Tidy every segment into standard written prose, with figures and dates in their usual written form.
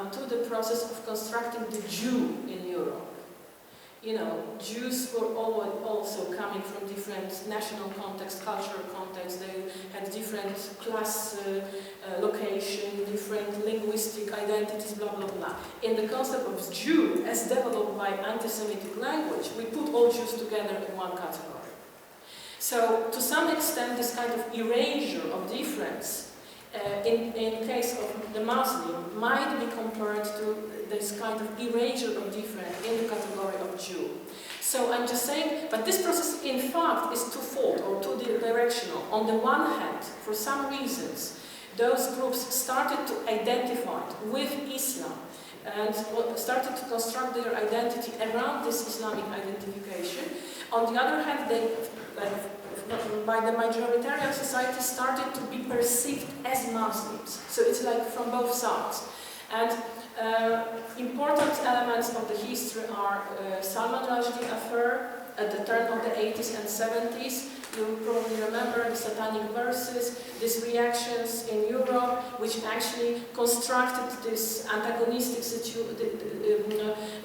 to the process of constructing the Jew in Europe. You know, Jews were also coming from different national context, cultural context. They had different class location, different linguistic identities, blah, blah, blah. In the concept of Jew, as developed by anti-Semitic language, we put all Jews together in one category. So, to some extent, this kind of erasure of difference in case of the Muslim might be compared to this kind of erasure of difference in the category of Jew. So I'm just saying, but this process in fact is twofold or two-directional. On the one hand, for some reasons, those groups started to identify with Islam and started to construct their identity around this Islamic identification. On the other hand, they, by the majoritarian society, started to be perceived as Muslims. So it's like from both sides. And important elements of the history are Salman Rushdie affair at the turn of the 80s and 70s. You probably remember the satanic verses, these reactions in Europe, which actually constructed this antagonistic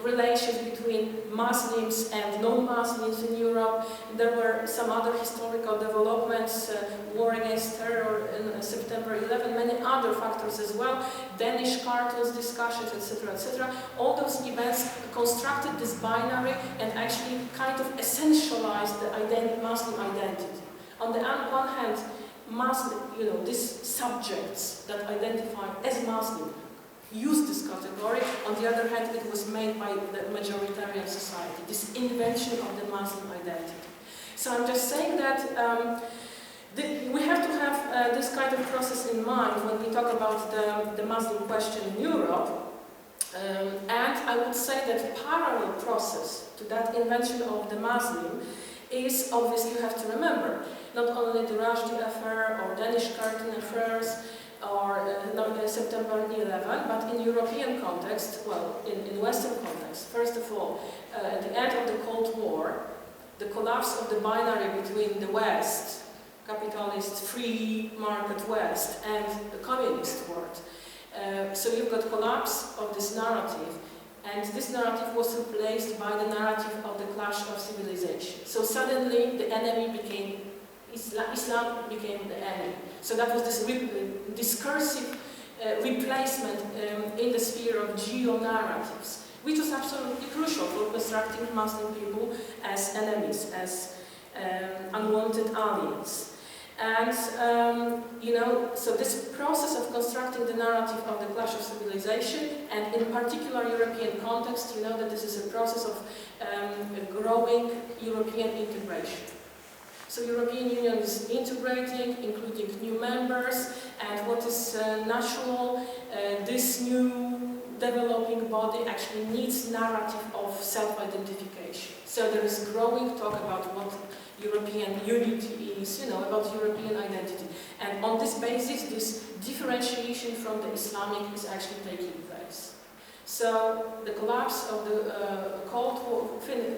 relations between Muslims and non-Muslims in Europe. There were some other historical developments, war against terror in September 11, many other factors as well, Danish cartels, discussions, etc., etc. All those events constructed this binary and actually kind of essentialized the Muslim identity. On the one hand, Muslim, these subjects that identify as Muslim use this category. On the other hand, it was made by the majoritarian society, this invention of the Muslim identity. So I'm just saying that we have to have this kind of process in mind when we talk about the Muslim question in Europe. And I would say that parallel process to that invention of the Muslim is, obviously, you have to remember, not only the Rushdie affair or Danish cartel affairs or September 11, but in European context, well, in Western context. First of all, at the end of the Cold War, the collapse of the binary between the West, capitalist, free market West, and the communist world. So you've got collapse of this narrative, and this narrative was replaced by the narrative of the clash of civilization. So suddenly the enemy became Islam became the enemy. So that was this discursive replacement in the sphere of geo-narratives, which was absolutely crucial for constructing Muslim people as enemies, as unwanted aliens. And, so this process of constructing the narrative of the clash of civilization, and in particular European context, you know that this is a process of growing European integration. So European Union is integrating, including new members, and what is natural, this new developing body actually needs narrative of self-identification. So there is growing talk about what European unity is, about European identity. And on this basis, this differentiation from the Islamic is actually taking place. So the collapse of the Cold War,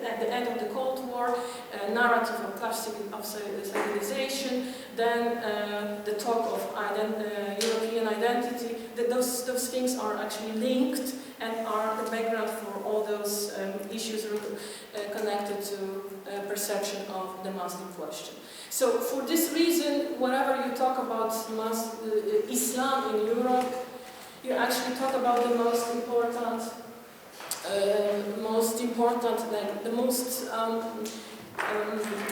at the end of the Cold War, narrative of clash of civilization, then the talk of European identity, those things are actually linked and are the background for all those issues connected to perception of the Muslim question. So for this reason, whenever you talk about Islam in Europe, you actually talk about the most important, like the most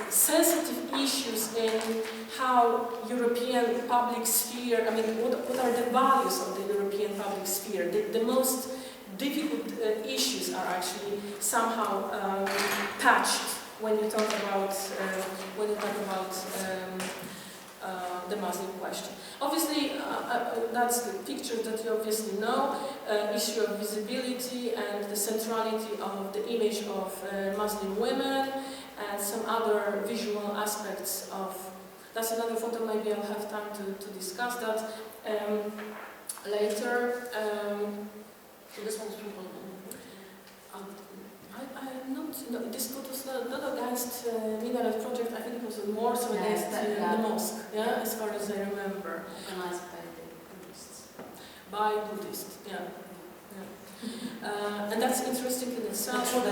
sensitive issues in how European public sphere, what are the values of the European public sphere? The most difficult issues are actually somehow touched when you talk about the Muslim question. Obviously, that's the picture that you obviously know, issue of visibility and the centrality of the image of Muslim women and some other visual aspects of, that's another photo, maybe I'll have time to discuss that later. So this one's from this was not against Minaret project, I think it was more so against the mosque, as far as I remember. Organized by the Buddhists. By Buddhists, yeah. And that's interesting in itself. Not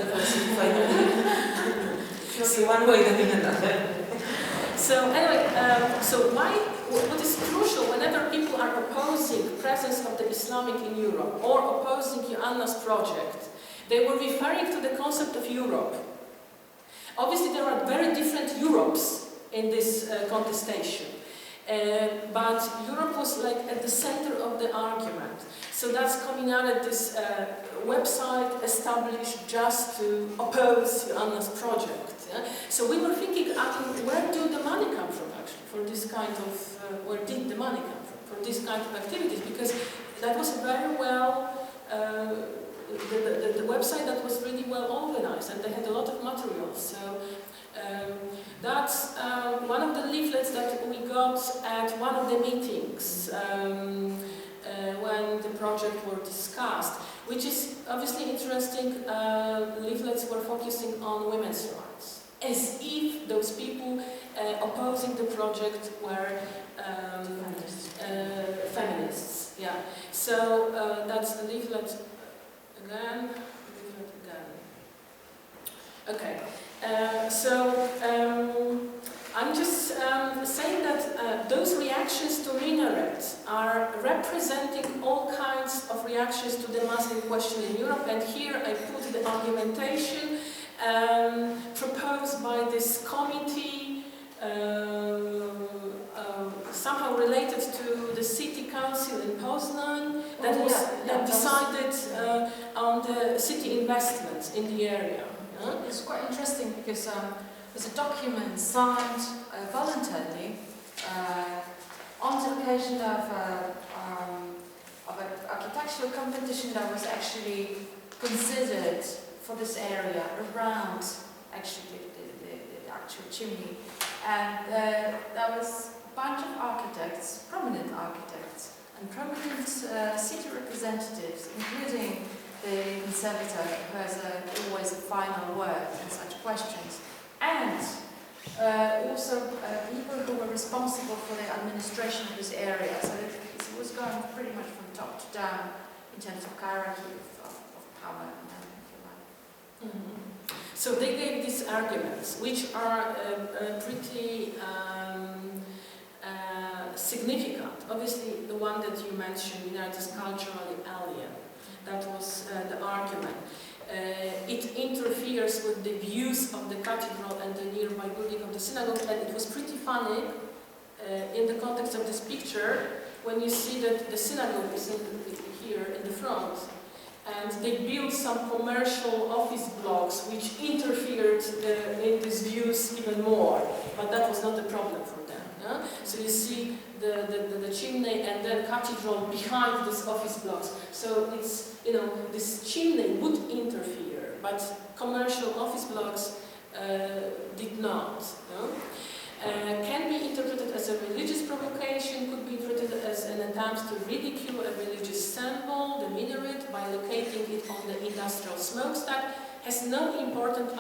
one way than in another. So anyway, what is crucial whenever people are opposing presence of the Islamic in Europe or opposing Joanna's project, they were referring to the concept of Europe. Obviously, there are very different Europes in this contestation, but Europe was like at the center of the argument. So that's Minaret, this website established just to oppose Joanna's project. Yeah? So we were thinking, where do the money come from actually for this kind of, where did the money come from for this kind of activities? Because that was very well, the website that was really well organized and they had a lot of materials. So that's one of the leaflets that we got at one of the meetings when the project were discussed, which is obviously interesting. Leaflets were focusing on women's rights, as if those people opposing the project were feminists. Yeah. So that's the leaflet again. Okay. I'm just saying that those reactions to Minaret are representing all kinds of reactions to the Muslim question in Europe, and here I put the argumentation proposed by this committee, somehow related to the city council in Poznan, that decided on the city investments in the area. It's quite interesting because there's a document signed voluntarily on the occasion of an architectural competition that was actually considered for this area around actually the actual chimney. And there was a bunch of architects, prominent architects, and prominent city representatives, including the conservator, who has always a final word in such questions, and also people who were responsible for the administration of this area. So it was going pretty much from top to down in terms of hierarchy of power and if you like. Mm-hmm. So they gave these arguments, which are pretty significant. Obviously, the one that you mentioned, Minaret is culturally alien. That was the argument. It interferes with the views of the cathedral and the nearby building of the synagogue, and it was pretty funny in the context of this picture when you see that the synagogue is here in the front, and they built some commercial office blocks which interfered in these views even more, but that was not a problem for them. Yeah? So you see the chimney and then cathedral behind these office blocks. So it's, this chimney would interfere, but commercial office blocks did not. Can be interpreted as a religious provocation, could be interpreted as an attempt to ridicule a religious symbol, the minaret, by locating it on the industrial smokestack, has no important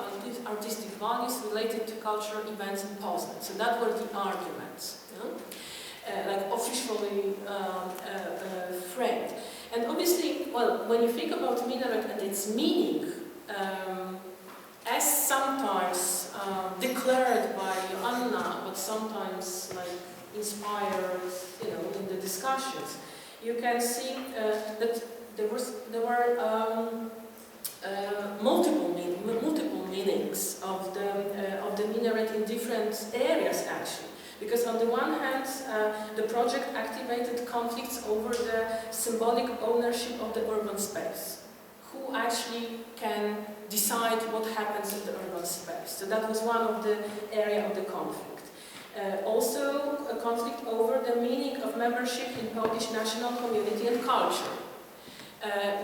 artistic values related to cultural events in Poznan. So that were the arguments, like officially framed. And obviously, well, when you think about minaret and its meaning, as sometimes declared by Joanna, but sometimes like inspired, in the discussions, you can see that there were multiple meanings of the minaret in different areas actually. Because on the one hand, the project activated conflicts over the symbolic ownership of the urban space. Who actually can decide what happens in the urban space? So that was one of the area of the conflict. Also, a conflict over the meaning of membership in Polish national community and culture.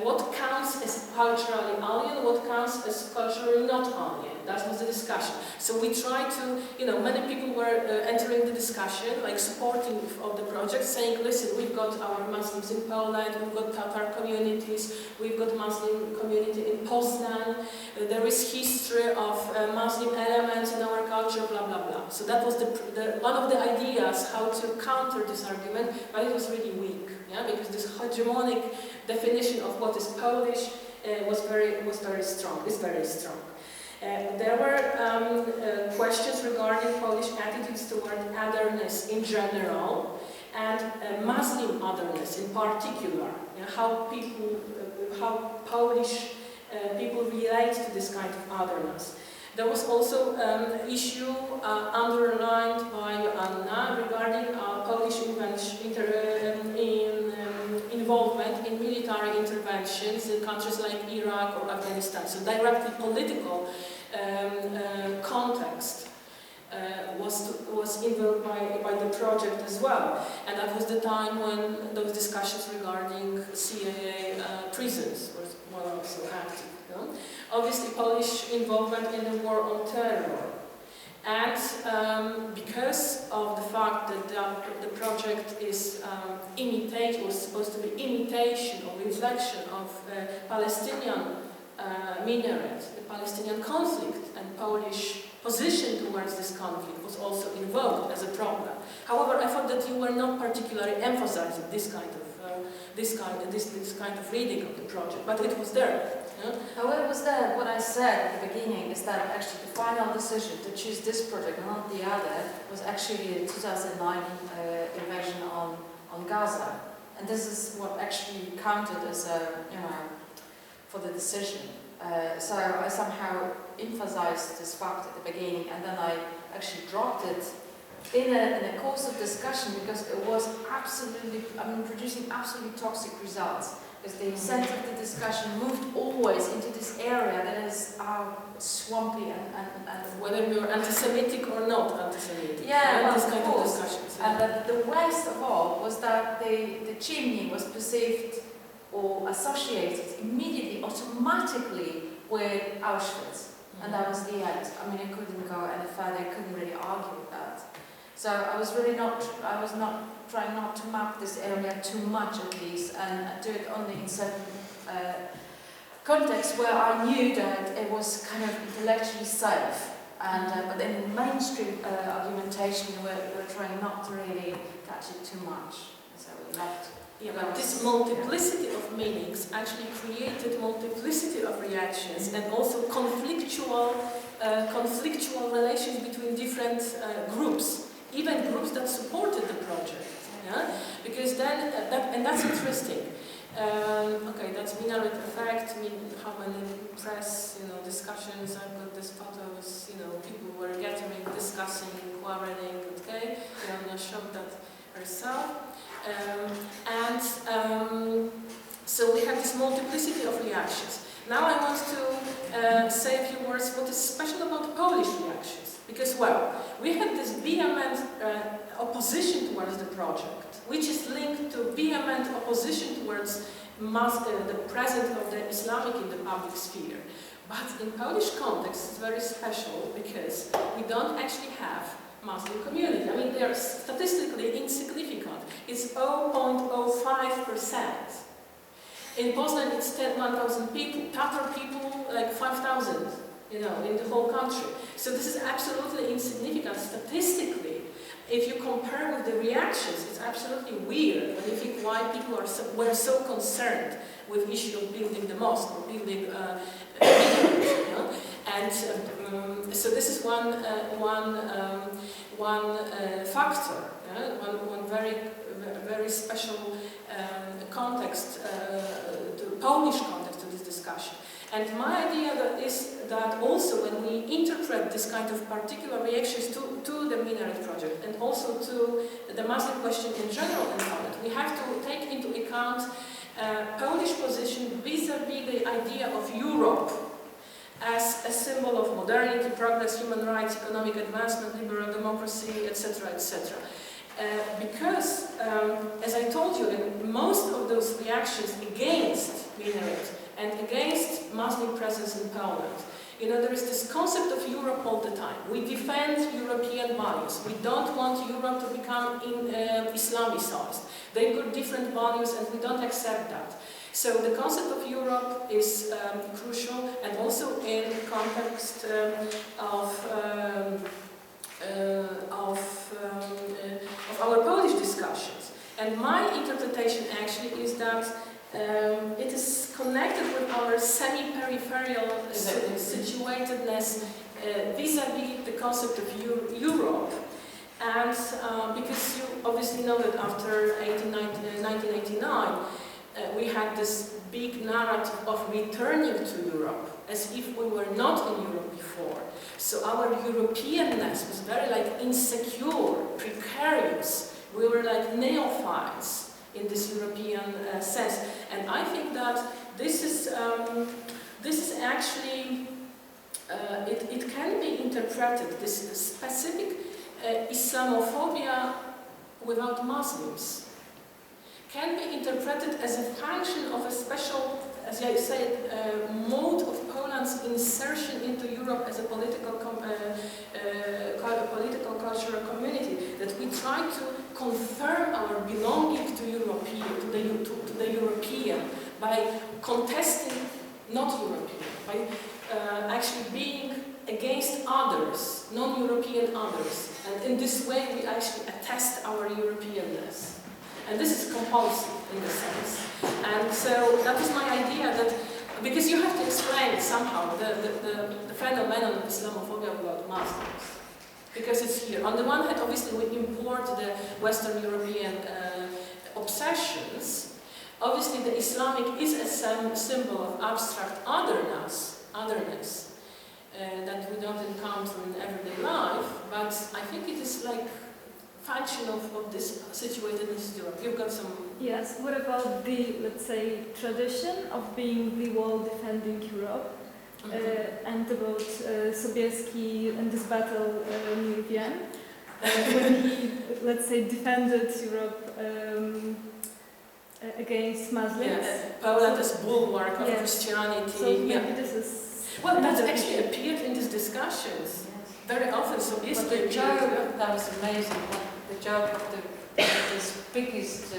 What counts as culturally alien, what counts as culturally not alien? That was the discussion. So we tried to, many people were entering the discussion, like supporting of the project, saying, listen, we've got our Muslims in Poland, we've got Tatar communities, we've got Muslim community in Poznan, there is history of Muslim elements in our culture, blah, blah, blah. So that was one of the ideas how to counter this argument, but it was really weak, because this hegemonic definition of what is Polish was very strong, is very strong. There were questions regarding Polish attitudes toward otherness in general and Muslim otherness in particular, how Polish people relate to this kind of otherness. There was also an issue underlined by Anna regarding Polish involvement in military interventions in countries like Iraq or Afghanistan. So directly political context was invoked by the project as well. And that was the time when those discussions regarding CIA prisons were also active. Obviously, Polish involvement in the war on terror. And because of the fact that the project is was supposed to be imitation or reflection of Palestinian Minaret, the Palestinian conflict, and Polish position towards this conflict was also invoked as a problem. However, I thought that you were not particularly emphasizing this kind of reading of the project, but it was there. Oh, it was there. What I said at the beginning is that actually the final decision to choose this project and not the other was actually the 2009 invasion on Gaza, and this is what actually counted as for the decision. So I somehow emphasized this fact at the beginning, and then I actually dropped it in a course of discussion because it was producing absolutely toxic results. Because the center of the discussion moved always into this area that is swampy and whether you're anti-Semitic or not anti-Semitic. Yeah, this kind of of discussions. And the worst of all was that the chimney was perceived or associated immediately, automatically with Auschwitz. And that was the end. I mean, it couldn't go any further, I couldn't really argue with that. So I was trying not to map this area too much at least, and do it only in certain contexts where I knew that it was kind of intellectually safe. And but in mainstream argumentation, we're trying not to really touch it too much. So we left. Yeah, but this multiplicity of meanings actually created multiplicity of reactions and also conflictual relations between different groups, even groups that supported the project. Because then, and that's interesting. Okay, that's Minaret effect. How many press, discussions? I've got these photos. People were gathering, discussing, quarreling. Okay, Joanna showed that herself. So we have this multiplicity of reactions. Now I want to say a few words what is special about Polish reactions. Because, we had this vehement opposition towards the project, which is linked to vehement opposition towards the presence of the Islamic in the public sphere. But in Polish context, it's very special because we don't actually have Muslim community. I mean, they are statistically insignificant. It's 0.05%. In Poznan, it's 1,000 people. Tatar people, like 5,000, in the whole country. So this is absolutely insignificant statistically. If you compare with the reactions, it's absolutely weird when you think why people were so concerned with the issue of building the mosque or building And so this is one factor, one very special context, to Polish context to this discussion. And my idea is that also when we interpret this kind of particular reactions to the Minaret project and also to the Muslim question in general in Poland, we have to take into account Polish position vis-à-vis the idea of Europe as a symbol of modernity, progress, human rights, economic advancement, liberal democracy, etc., etc. Because, as I told you, in most of those reactions against Minaret and against Muslim presence in Poland, You know, there is this concept of Europe all the time. We defend European values. We don't want Europe to become Islamicized. They've got different values and we don't accept that. So the concept of Europe is crucial, and also in the context of our Polish discussions. And my interpretation actually is that it is connected with our semi-peripheral situatedness vis-à-vis the concept of Europe. And because you obviously know that after 1989, we had this big narrative of returning to Europe, as if we were not in Europe before. So our Europeanness was very like insecure, precarious. We were like neophytes in this European sense. And I think that this is actually, it can be interpreted, this specific Islamophobia without Muslims can be interpreted as a function of a special, as I said, mode of Poland's insertion into Europe as a political cultural community, that we try to confirm our belonging to the European by contesting not European, by actually being against others, non-European others, and in this way we actually attest our Europeanness. And this is compulsive in the sense. And so that is my idea, that because you have to explain somehow the phenomenon of Islamophobia without Muslims. Because it's here. On the one hand, obviously, we import the Western European obsessions. Obviously, the Islamic is a symbol of abstract otherness that we don't encounter in everyday life. But I think it is like function of this situatedness in Europe. You've got some... Yes, what about the, let's say, tradition of being the wall defending Europe? And about Sobieski and this battle near Vienna, when he, let's say, defended Europe against Muslims. Yeah, Poland as bulwark of Christianity. So maybe this is... Well, that actually appeared in these discussions. Very often, Sobieski the joke, that was amazing, the joke of this biggest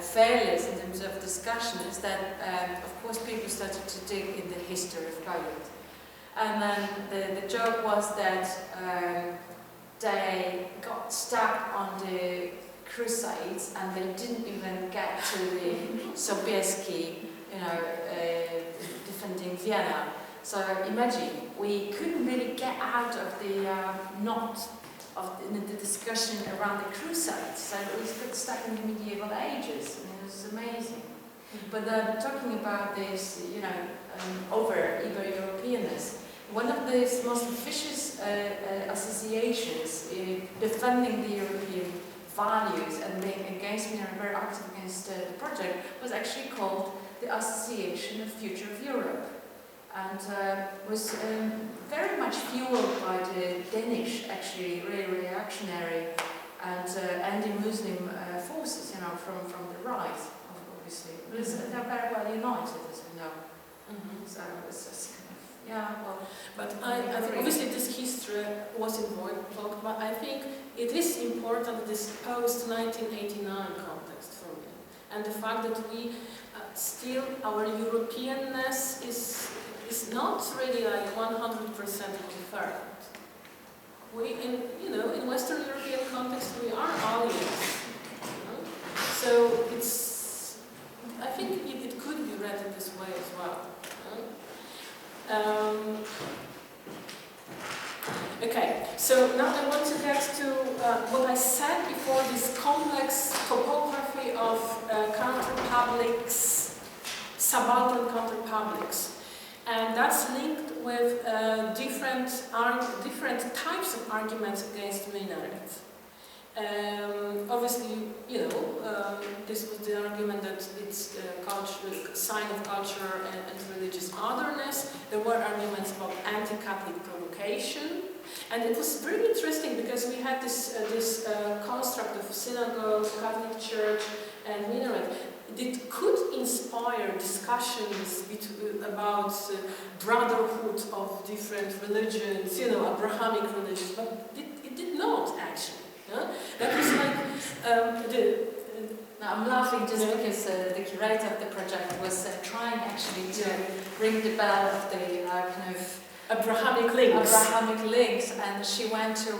failures in terms of discussion is that, of course, people started to dig in the history of Poland. And then the joke was that they got stuck on the Crusades and they didn't even get to the Sobieski, defending Vienna. So imagine, we couldn't really get out of the knot of the discussion around the Crusades, so we got stuck in the medieval ages, and it was amazing. But talking about this, over Indo-Europeanness, one of the most vicious associations defending the European values and being against me and very active against the project was actually called the Association of Future of Europe. And was very much fueled by the Danish, actually, really reactionary and anti-Muslim forces, from the right, obviously. They're very well united, as we know. So it's just kind of, well... But I think obviously this history was involved, but I think it is important, this post-1989 context for me. And the fact that we still, our Europeanness is not really like 100% confirmed. We, in Western European context, we are allies. So I think it could be read in this way as well. Okay, so now I want to get to what I said before, this complex topography of counterpublics, subaltern counterpublics. And that's linked with different types of arguments against Minaret. Obviously, this was the argument that it's a sign of culture and religious otherness. There were arguments about anti-Catholic provocation. And it was very interesting because we had this construct of synagogue, Catholic Church, and Minaret. it could inspire discussions about brotherhood of different religions, you know, Abrahamic religions, but it did not actually. Yeah? That was like No, I'm laughing just because the curator of the project was trying actually to ring the bell of the kind of Abrahamic links, and she went to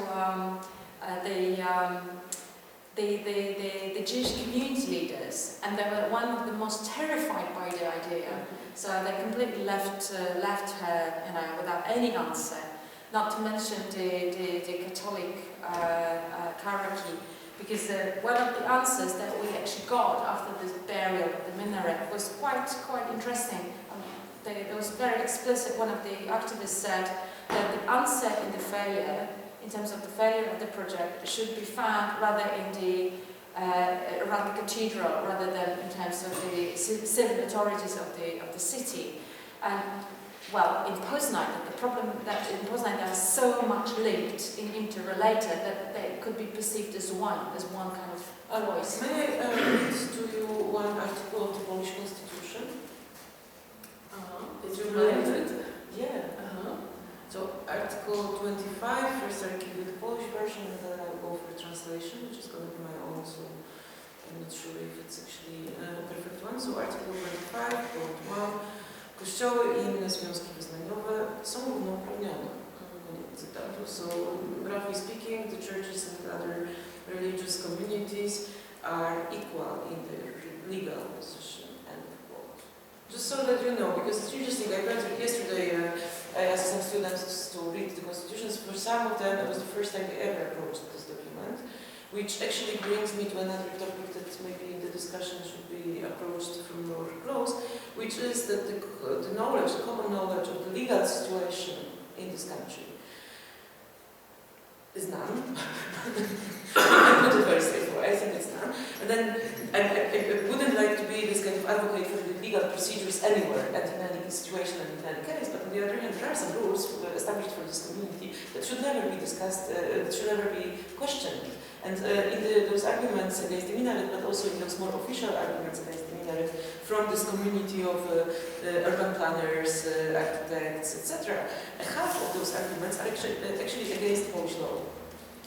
the Jewish community leaders, and they were one of the most terrified by the idea. So they completely left her, you know, without any answer. Not to mention the Catholic hierarchy, because one of the answers that we actually got after this burial of the minaret was quite interesting. It was very explicit. One of the activists said that the answer in the failure, in terms of the failure of the project, should be found rather in the around the cathedral, rather than in terms of the civil authorities of the city. And well, in Poznań, the problem that in Poznań they are so much linked, interrelated, that they could be perceived as one kind of voice. May I read to you one article of the Polish Constitution? It's related. Yeah. So Article 25, first I'll give you the Polish version and then I'll go for translation, which is going to be my own, so I'm not sure if it's actually a perfect one. So Article 25, Punkt 1. Kościoły i inne związki wyznaniowe są równouprawnione. Cytatu. So, roughly speaking, the churches and other religious communities are equal in their legal position. End quote. Just so that you know, because it's interesting, I read it yesterday, I asked some students to read the constitutions. For some of them, it was the first time they ever approached this document, which actually brings me to another topic that maybe in the discussion should be approached from more close, which is that the knowledge, the common knowledge of the legal situation in this country is none. I put it very straightforward, I think it's none. And then I wouldn't like to be this kind of advocate for the legal procedures anywhere and in any situation and in any case, but on the other hand, there are some rules established for this community that should never be discussed, that should never be questioned. And in those arguments against the Minaret, but also in those more official arguments against the Minaret from this community of urban planners, architects, etc., half of those arguments are actually against Polish law.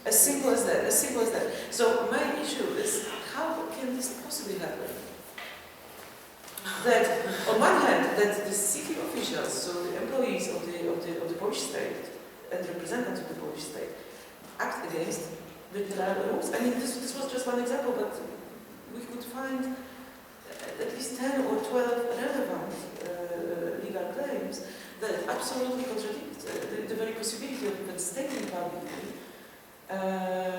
As simple as that, as simple as that. So my issue is, how can this possibly happen? That on one hand, that the city officials, so the employees of the Polish state and representatives of the Polish state, act against the rules. I mean, this was just one example, but we could find at least 10 or 12 relevant legal claims that absolutely contradict the very possibility of even stating publicly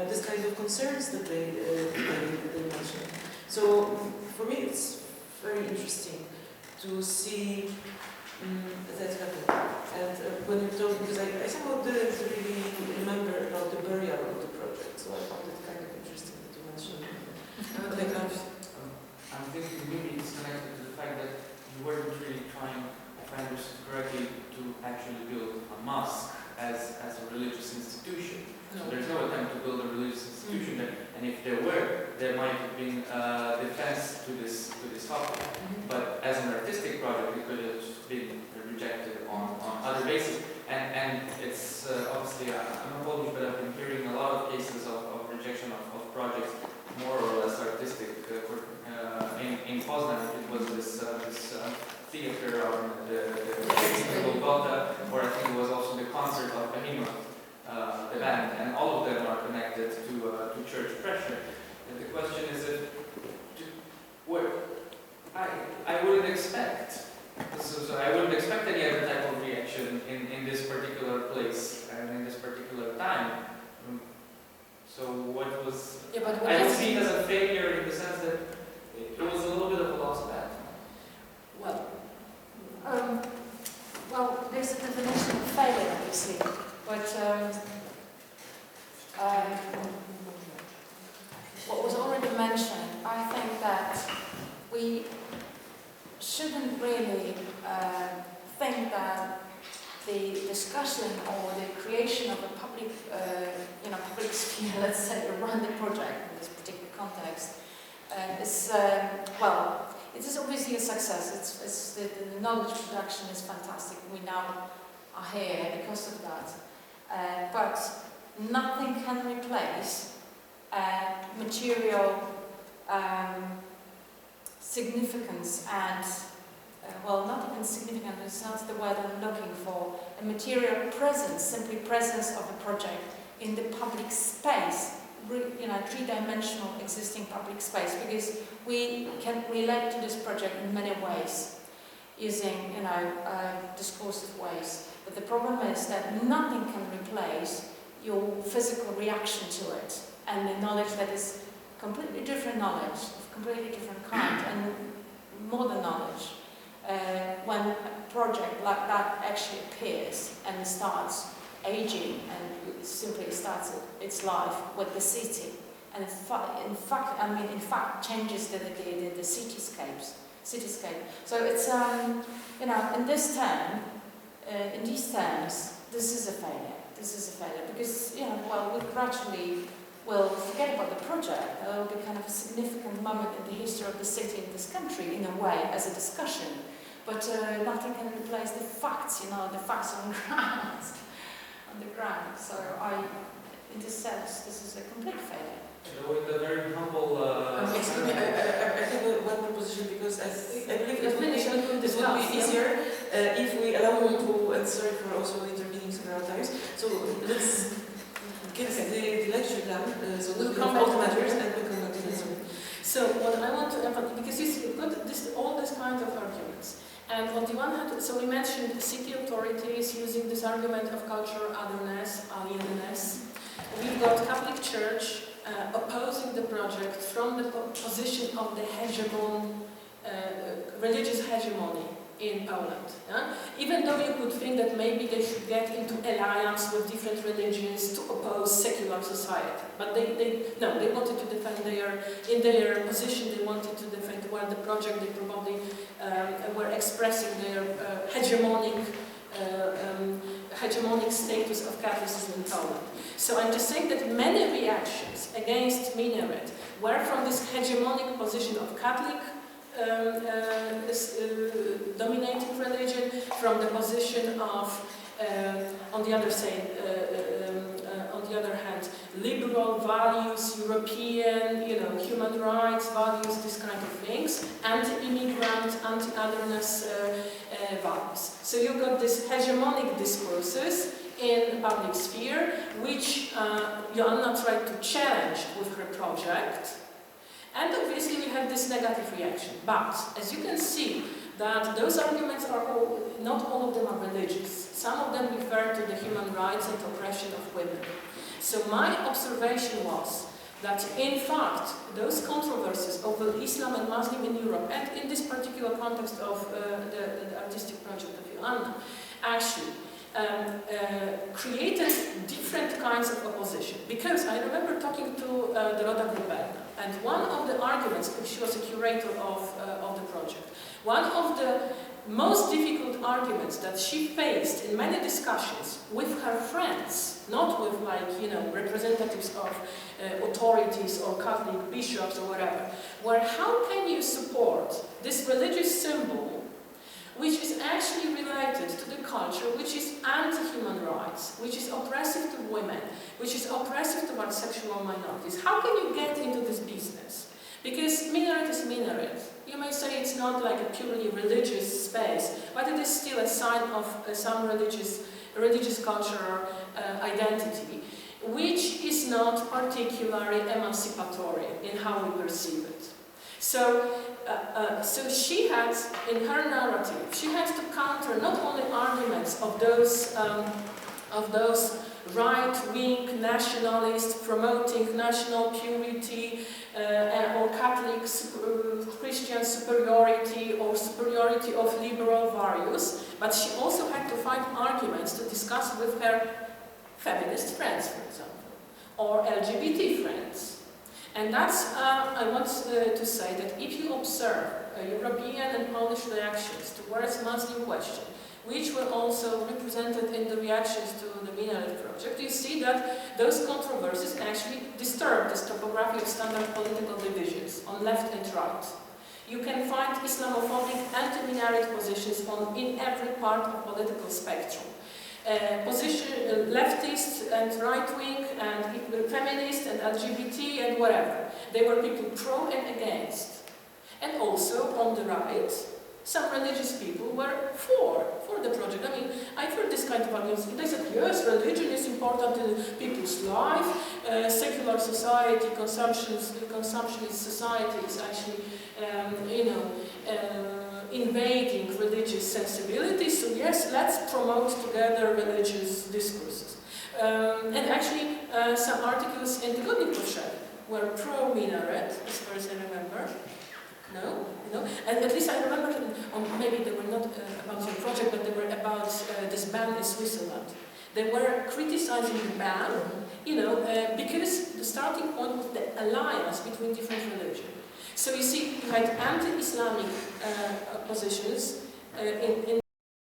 this kind of concerns that they mention. So for me, it's very interesting to see that happen. And when you talk, because I somehow didn't really remember about the burial of the project, so I found it kind of interesting that you mentioned. I'm thinking maybe it's connected to the fact that you weren't really trying, if I understood correctly, to actually build a mosque as a religious institution. No. So there's no attempt to build a religious institution there, and if there were, there might have been defense to this topic. But as an artistic project, it could have just been rejected on other bases. And it's obviously, I'm a Polish, but I've been hearing a lot of cases of rejection of projects more or less artistic. In Poznań, it was this theater on the Golgotha, or I think it was also the concert of the band, and all of them are connected to church pressure. And the question is, I wouldn't expect. So I wouldn't expect any other type of reaction in this particular place and in this particular time. So what was? Yeah, but I don't see it as a failure in the sense that it was a little bit of a lost battle. Well, there's a definition of failure, obviously, but what was already mentioned, I think that we shouldn't really think that the discussion or the creation of a public sphere, let's say, around the project in this particular context, well, it is obviously a success. The knowledge production is fantastic. We now are here because of that. But nothing can replace material significance and, well, not even significant, it's not the word I'm looking for, a material presence, simply presence of a project in the public space, three-dimensional existing public space, because we can relate to this project in many ways, using, discursive ways. But the problem is that nothing can replace your physical reaction to it, and the knowledge that is completely different knowledge, of completely different kind, and modern knowledge. When a project like that actually appears and starts aging and simply starts its life with the city, and in fact changes the cityscape. So it's in these terms, this is a failure. This is a failure because we gradually will forget about the project. There will be kind of a significant moment in the history of the city in this country, in a way, as a discussion. But nothing can replace the facts. The facts on the ground. So in this sense, this is a complete failure. With a very humble. Excuse me, I have one proposition because I believe this would be easier if we allow you to, and sorry for also intervening several times. So let's get the lecture done, so we'll come all the matters and we'll come back to this one. So what I want to emphasize, because you've got all this kind of arguments. And on the one hand, so we mentioned the city authorities using this argument of cultural otherness, alienness. We've got Catholic Church opposing the project from the position of the religious hegemony in Poland. Yeah? Even though you could think that maybe they should get into alliance with different religions to oppose secular society. But they wanted to defend in their position, they wanted to defend the project, they probably were expressing their hegemonic status of Catholicism in Poland. So I'm just saying that many reactions against Minaret were from this hegemonic position of Catholic dominating religion, from the position of, on the other hand, liberal values, European, human rights values, this kind of things, anti-immigrant, anti-otherness values. So you've got these hegemonic discourses in the public sphere, which Joanna tried to challenge with her project. And obviously we have this negative reaction. But, as you can see, that those arguments are not all of them are religious. Some of them refer to the human rights and oppression of women. So my observation was that, in fact, those controversies over Islam and Muslim in Europe, and in this particular context of the artistic project of Joanna, actually created different kinds of opposition. Because I remember talking to Dorota Grubelna, and one of the arguments, she was a curator of the project, one of the most difficult arguments that she faced in many discussions with her friends, not with representatives of authorities or Catholic bishops or whatever, were how can you support this religious symbol which is actually related to the culture, which is anti-human rights, which is oppressive to women, which is oppressive towards sexual minorities. How can you get into this business? Because Minaret is Minaret. You may say it's not like a purely religious space, but it is still a sign of some religious cultural identity, which is not particularly emancipatory in how we perceive it. So she had, in her narrative, she had to counter not only arguments of those right-wing nationalists promoting national purity or Catholic Christian superiority or superiority of liberal values, but she also had to find arguments to discuss with her feminist friends, for example, or LGBT friends. And that's, I want to say that if you observe European and Polish reactions towards Muslim question, which were also represented in the reactions to the Minaret project, you see that those controversies actually disturb this topography of standard political divisions on left and right. You can find Islamophobic anti-Minaret positions in every part of political spectrum. Leftist and right-wing and feminist and LGBT and whatever. They were people pro and against. And also on the right, some religious people were for the project. I mean, I've heard this kind of arguments. They said, yes, religion is important in people's life. Secular society, consumptionist society is actually, invading religious sensibilities. So yes, let's promote together religious discourses. And actually, some articles in the Godnik were pro-Minaret, as far as I remember. No? And at least I remember, or maybe they were not about the project, but they were about this ban in Switzerland. They were criticizing the ban, because the starting point was the alliance between different religions. So you see, you had anti-Islamic positions in